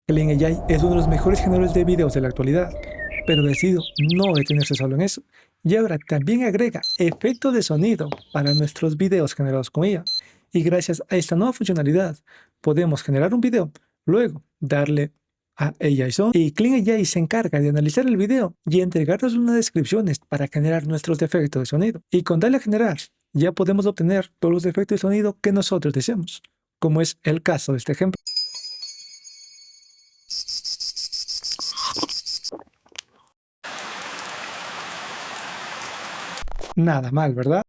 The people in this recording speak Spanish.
Kling AI es uno de los mejores generadores de videos de la actualidad, pero decidió no detenerse solo en eso, y ahora también agrega efectos de sonido para nuestros videos generados con ella. Y gracias a esta nueva funcionalidad, podemos generar un video, luego darle a AI Son y Kling AI se encarga de analizar el video y entregarnos unas descripciones para generar nuestros efectos de sonido. Y con darle a generar, ya podemos obtener todos los efectos de sonido que nosotros deseamos, como es el caso de este ejemplo. Nada mal, ¿verdad?